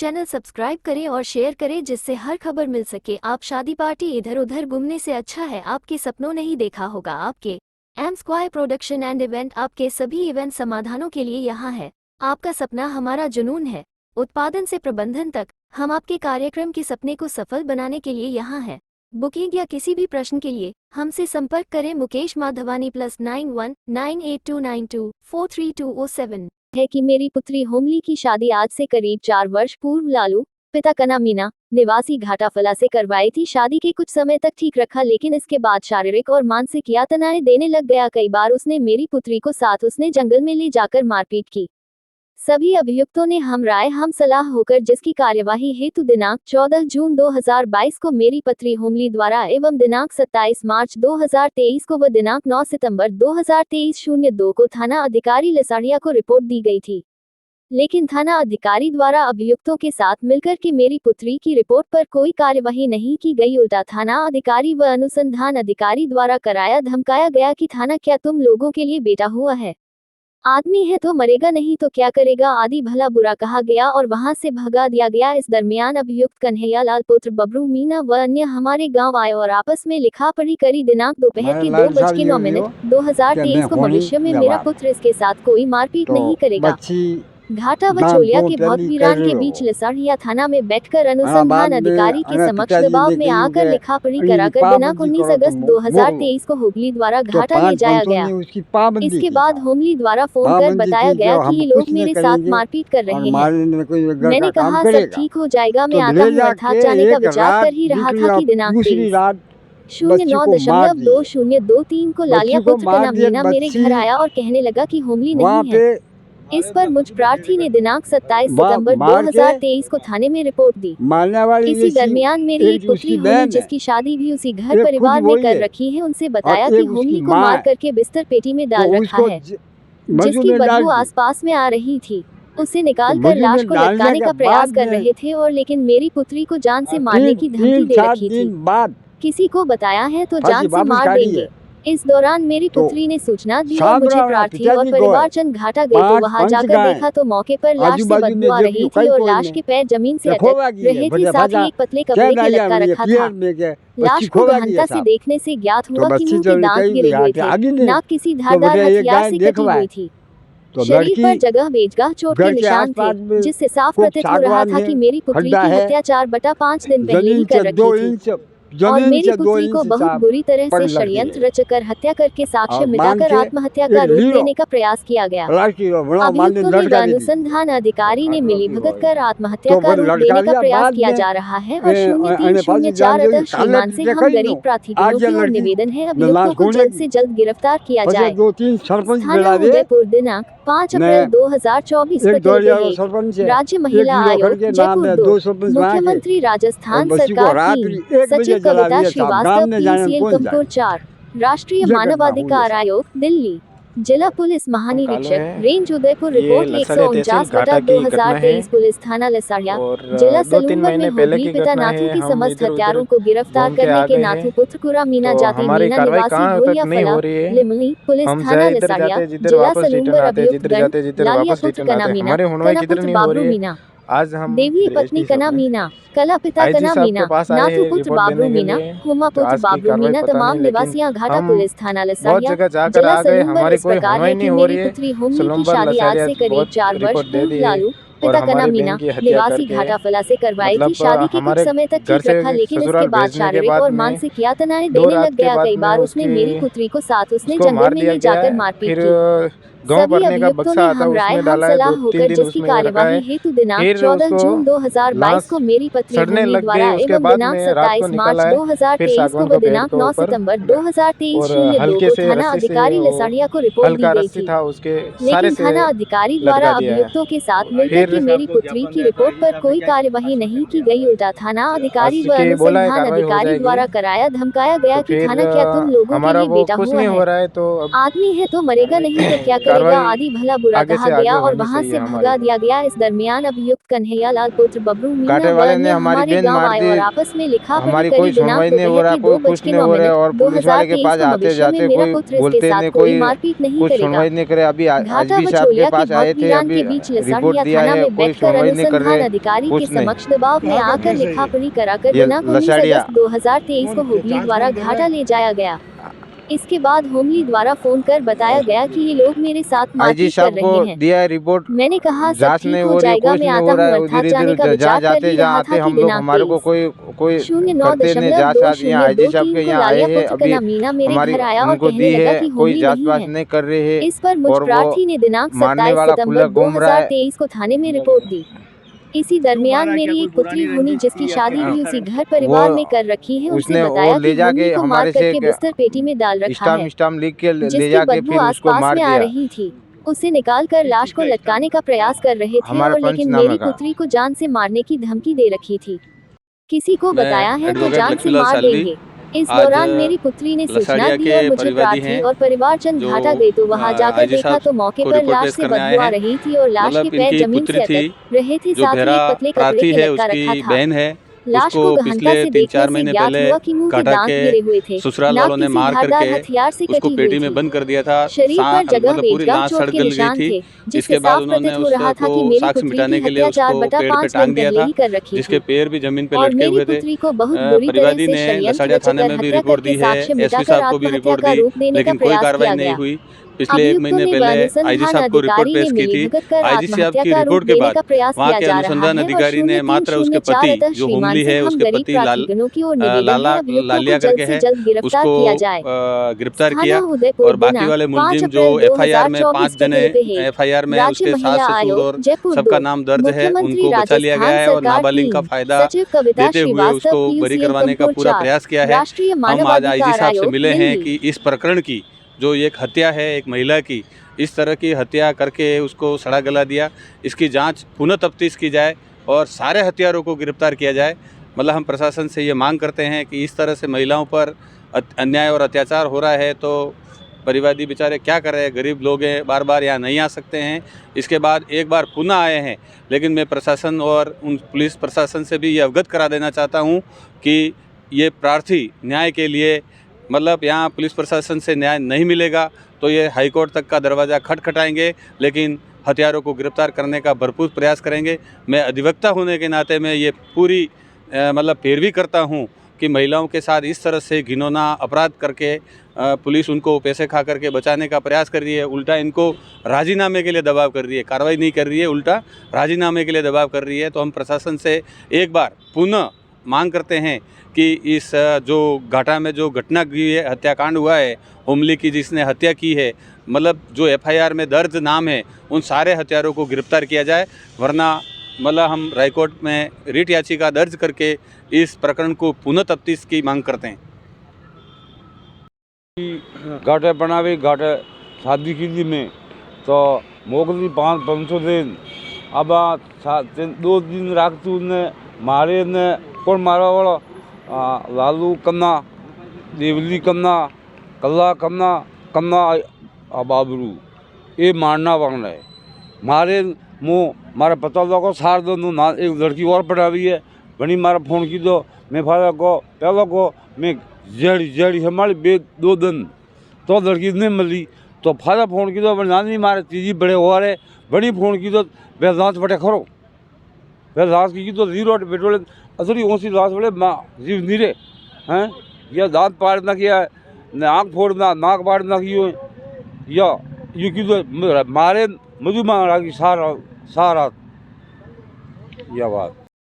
Channel subscribe करें और share करें जिससे हर खबर मिल सके। आप शादी पार्टी इधर उधर घूमने से अच्छा है आपके सपनों नहीं देखा होगा। आपके M square production and event आपके सभी इवेंट समाधानों के लिए यहाँ है। आपका सपना हमारा जुनून है। उत्पादन से प्रबंधन तक हम आपके कार्यक्रम के सपने को सफल बनाने के लिए यहाँ हैं। बुकिंग या किसी भी प्रश्न के लिए हमसे संपर्क करें। मुकेश माधवानी +919829243207 है कि मेरी पुत्री होमली की शादी आज से करीब 4 वर्ष पूर्व लालू, पिता का नाम मीना, निवासी घाटाफला से करवाई थी। शादी के कुछ समय तक ठीक रखा लेकिन इसके बाद शारीरिक और मानसिक यातनाएं देने लग गया। कई बार उसने मेरी पुत्री को साथ उसने जंगल में ले जाकर मारपीट की। सभी अभियुक्तों ने हम राय हम सलाह होकर जिसकी कार्यवाही हेतु दिनांक 14 जून 2022 को मेरी पत्री होमली द्वारा एवं दिनांक 27 मार्च 2023 को व दिनांक 9 सितंबर 2023 को थाना अधिकारी लसाड़िया को रिपोर्ट दी गई थी। लेकिन थाना अधिकारी द्वारा अभियुक्तों के साथ मिलकर के मेरी पुत्री की रिपोर्ट पर कोई कार्यवाही नहीं की गई। उल्टा थाना अधिकारी व अनुसंधान अधिकारी द्वारा कराया धमकाया गया कि थाना क्या तुम लोगों के लिए बेटा हुआ है, आदमी है तो मरेगा नहीं तो क्या करेगा आदि भला बुरा कहा गया और वहां से भगा दिया गया। इस दरमियान अभियुक्त कन्हैया लाल पुत्र बबरू मीना व अन्य हमारे गांव आए और आपस में लिखा पढ़ी करी। दिनांक दोपहर के 2:09 2023 को भविष्य में मेरा पुत्र इसके साथ कोई मारपीट नहीं करेगा। घाटा व चोलिया के बहुत वीरान के बीच लसाड़िया थाना में बैठकर अनुसंधान अधिकारी के समक्ष दबाव में आकर लिखा पढ़ी कराकर दिनांक 19 अगस्त 2023 को होमली द्वारा घाटा ले जाया गया। इसके बाद होमली द्वारा फोन कर बताया गया कि ये लोग मेरे साथ मारपीट कर रहे हैं। मैंने कहा सब ठीक हो जाएगा, मैं आता हूँ। अर्थात जाने का विचार कर ही रहा था कि दिनांक 09.2023 को लालिया पुत्र का नाम मीना मेरे घर आया और कहने लगा कि होमली नहीं है। इस पर मुझ प्रार्थी ने दिनांक 27 सितंबर 2023 को थाने में रिपोर्ट दी। इसी दरमियान मेरी एक पुत्री होमली जिसकी शादी भी उसी घर परिवार ने कर रखी है, उनसे बताया कि होमली को मार करके बिस्तर पेटी में डाल रखा है जिसकी बदबू आसपास में आ रही थी। उसे निकाल कर लाश को लटकाने का प्रयास कर रहे थे और लेकिन मेरी पुत्री को जान से मारने की धमकी दे रखी थी। किसी को बताया है तो जान से मार देंगे। इस दौरान मेरी पुत्री ने सूचना दी और मुझे प्रार्थी और परिवारजन घाटा गए तो वहां जाकर देखा तो मौके पर लाश से बदबू आ रही थी और लाश के पैर जमीन से अटक रहे थे, साथ ही एक पतले कपड़े के लटका रखा था। लाश को गहनता से देखने से ज्ञात हुआ कि मुंह के दांत गिरे हुए थे, नाक किसी धारदार हथियार से कटी हुई थी, शरीर पर जगह बेजगह चोट के निशान थे, जिससे साफ प्रतीत हो रहा था कि मेरी पुत्री की हत्या 4/5 दिन पहले ही कर रखी थी और मेरी पुत्री को बहुत बुरी तरह से षड्यंत्र रचकर हत्या करके साक्ष्य मिटाकर आत्महत्या का रूप देने का प्रयास किया गया। अभियुक्तों में अनुसंधान अधिकारी ने मिलीभगत कर आत्महत्या का रूप देने का प्रयास किया जा रहा है और 0304 श्रीमान से हम गरीब प्राधिकारियों की ओर निवेदन है अभियुक्तों को जल्द से जल्द गिरफ्तार किया जाए। थाना उदयपुर दिनांक 5 अप्रैल 2024 राज्य महिला आयोग जयपुर 2 मुख्यमंत्री राजस्थान सरकार 3 सचिव कविता श्रीवास्तव PCL कंपुर 4 राष्ट्रीय मानवाधिकार आयोग दिल्ली जिला पुलिस महानिरीक्षक रेंज उदयपुर रिपोर्ट 149/2023 पुलिस थाना लसाड़िया जिला सलूनगर में होमली पिता नाथू की समस्त हत्यारों को गिरफ्तार करने के नाथू पुत्र कुरा मीना जाति मीना निवासी ढोलिया फला लिमली पुलिस थाना लसाड़िया जिला सलूनगर अभियुक्त लालिया पुत्र कना मीना कला पुत्र बाबरू मीना आज हम देवी पत्नी कना मीना कला पिता कना मीना नाथू पुत्र बाबरू मीना हुमा पुत्र बाबरू मीना तमाम निवासियां घाटा पुलिस थाना लसाड़िया जिला सलूनगर इस प्रकार है कि मेरी पुत्री होमली की शादी आज से करीब 4 वर्ष पूर्व लालू पिता कना मीना निवासी घाटाफला से करवाई थी। शादी के कुछ समय तक ठीक रखा लेकिन इसके बाद शारीरिक और मानसिक यातनाएं देने लग गया। कई बार उसने मेरी पुत्री को साथ उसने जंगल में ले जाकर मारपीट की। सभी अभियुक्तों ने हम राय हम सलाह होकर जिसकी कार्यवाही हेतु दिनांक 14 जून 2022 को मेरी पत्री होमली द्वारा एवं दिनांक 27 मार्च 2023 को व दिनांक 9 सितंबर 2023 को थाना अधिकारी लसाड़िया को रिपोर्ट दी गई थी। लेकिन थाना अधिकारी द्वारा अभियुक्तों के साथ मिलकर की मेरी पुत्री की रिपोर्ट पर कोई कार्यवाही नहीं की गई। उल्टा थाना अधिकारी व अनुसंधान अधिकारी द्वारा कराया धमकाया गया कि थाना क्या तुम लोगों के लिए बेटा हुआ है, आदमी है तो मरेगा नहीं तो क्या जाएगा आदि भला बुरा कहा गया और वहां से भगा दिया गया। इस दरमियान अभियुक्त कन्हैया लाल पुत्र बबरू मीना ने हमारे गाँव आए और आपस में लिखा पढ़ी करी दिनांक को दोपहर की 2:09 2023 को भविष्य में मेरा पुत्र इसके साथ कोई मारपीट नहीं करेगा। घाटा बचोलिया के भौतवीरान के बीच लसाड़िया थाना में बैठकर अनुसंधान अधिकारी के समक्ष दबाव में आकर लिखापढ़ी कराकर दिनांक 19 अगस्त 2023 को होमली द्वारा घाटा ले जाया गया। इसके बाद होमली द्वारा फोन कर बताया गया कि ये लोग मेरे साथ मारपीट कर रहे हैं। दिया रिपोर्ट, मैंने कहा सब ठीक हो जाएगा, मैं आता हूँ। अर्थात जाने का विचार कर ही रहा था कि दिनांक 09.2003 को लालिया पुत्र का मीना मेरे घर आया और कहने लगा कि होमली नहीं है। इस पर मुझ प्रार्थी ने दिनांक 27 सितंबर 2023 को थाने में रिपोर्ट दी। इसी दरमियान मेरी एक पुत्री होनी जिसकी शादी भी उसी घर परिवार में कर रखी है, उसने बताया कि होनी को मार करके बिस्तर पेटी में डाल रखा है, जिसकी बदबू आसपास में आ रही थी। उसे निकाल कर लाश को लटकाने का प्रयास कर रहे थे और लेकिन मेरी पुत्री को जान से मारने की धमकी दे रखी थी। किसी को बताया है तो जान से मार देंगे। इस दौरान मेरी पुत्री ने सूचना दी और मुझे प्रार्थी और परिवारजन घाटा गए तो वहां जाकर देखा तो मौके पर लाश से बदबू आ रही थी और लाश के पैर जमीन से अटक रहे थे, साथ ही एक पतले कपड़े के लटका रखा था। लाश को गहनता से देखने से ज्ञात हुआ कि मुंह के दांत गिरे हुए थे, ससुराल वालों ने मार करके हथियार से उसको पेटी में बंद कर दिया था। शरीर पर जगह बेजगह चोट के निशान थे, जिसके बाद उन्होंने हो रहा था कि मेरी पुत्री मिटाने के लिए उसको पेड़ पे टांग दिया था, जिसके पैर भी जमीन पे लटके हुए थे। परिवादी ने लसाड़िया थाने में भी रिपोर्ट दी है, एसपी साहब को भी रिपोर्ट दी, लेकिन कोई कार्रवाई नहीं हुई। पिछले 1 महीने पहले आईजी साहब को रिपोर्ट पेश की थी। आईजी साहब की रिपोर्ट के बाद वहाँ के अनुसंधान अधिकारी ने मात्र उसके पति जो होमली है, उसके पति लालिया करके है, उसको गिरफ्तार किया और बाकी वाले मुलजिम जो एफआईआर में 5 जने एफआईआर में उसके सास ससुर और सबका नाम दर्ज है, उनको बचा लिया गया है और नाबालिग का फायदा देते हुए उसको बरी करवाने का पूरा प्रयास किया है। हम आज आईजी साहब से मिले हैं कि इस प्रकरण की जो एक हत्या है एक महिला की, इस तरह की हत्या करके उसको सड़ा गला दिया, इसकी जांच पुनः तफ्तीश की जाए और सारे हत्यारों को गिरफ्तार किया जाए। मतलब हम प्रशासन से ये मांग करते हैं कि इस तरह से महिलाओं पर अन्याय और अत्याचार हो रहा है तो परिवादी बेचारे क्या कर रहे हैं, गरीब लोग हैं, बार बार यहाँ नहीं आ सकते हैं। इसके बाद एक बार पुनः आए हैं, लेकिन मैं प्रशासन और उन पुलिस प्रशासन से भी ये अवगत करा देना चाहता हूँ कि ये प्रार्थी न्याय के लिए, मतलब यहाँ पुलिस प्रशासन से न्याय नहीं मिलेगा तो ये हाईकोर्ट तक का दरवाज़ा खटखटाएंगे, लेकिन हत्यारों को गिरफ्तार करने का भरपूर प्रयास करेंगे। मैं अधिवक्ता होने के नाते मैं ये पूरी मतलब पैरवी करता हूँ कि महिलाओं के साथ इस तरह से घिनौना अपराध करके पुलिस उनको पैसे खा करके बचाने का प्रयास कर रही है, उल्टा इनको राजीनामे के लिए दबाव कर रही है, कार्रवाई नहीं कर रही है, उल्टा राजीनामे के लिए दबाव कर रही है। तो हम प्रशासन से एक बार पुनः मांग करते हैं कि इस जो घाटा में जो घटना हुई है, हत्याकांड हुआ है, होमली की जिसने हत्या की है, मतलब जो एफआईआर में दर्ज नाम है, उन सारे हत्यारों को गिरफ्तार किया जाए, वरना मतलब हम रायकोर्ट में रिट याचिका दर्ज करके इस प्रकरण को पुनः तफ्तीश की मांग करते हैं। घाटे बनावे घाटे शादी की थी में तो मोगली 500 दिन, अब 2 दिन राखतू ने मारे ने कौन मारा वाला लालू कन्ना, देवली कन्ना, कल्ला कन्ना, कन्ना बाबरू ये मारना वाला है। मारे मुँह मारा पता लगा सार दो ना, एक लड़की और पढ़ा हुई है, बनी मारा फोन की दो, मैं फाला को पहला को मैं जड़ी हमारे 2 दिन तो लड़की नहीं मिली तो फाला फोन की दो, नानी मारे तीजी बड़े हो रहे बड़ी फोन की दो, वह लाश बटे खरो, वह लाश की तो जीरो पेट्रोल असली ओसी लाश बड़े माँ जीव नीरे हैं, या दांत पाड़ना किया, आँख फोड़ना, नाक पाड़ना कियो, या ये की तो मारे मधु मांग रहा कि सारा यह बात।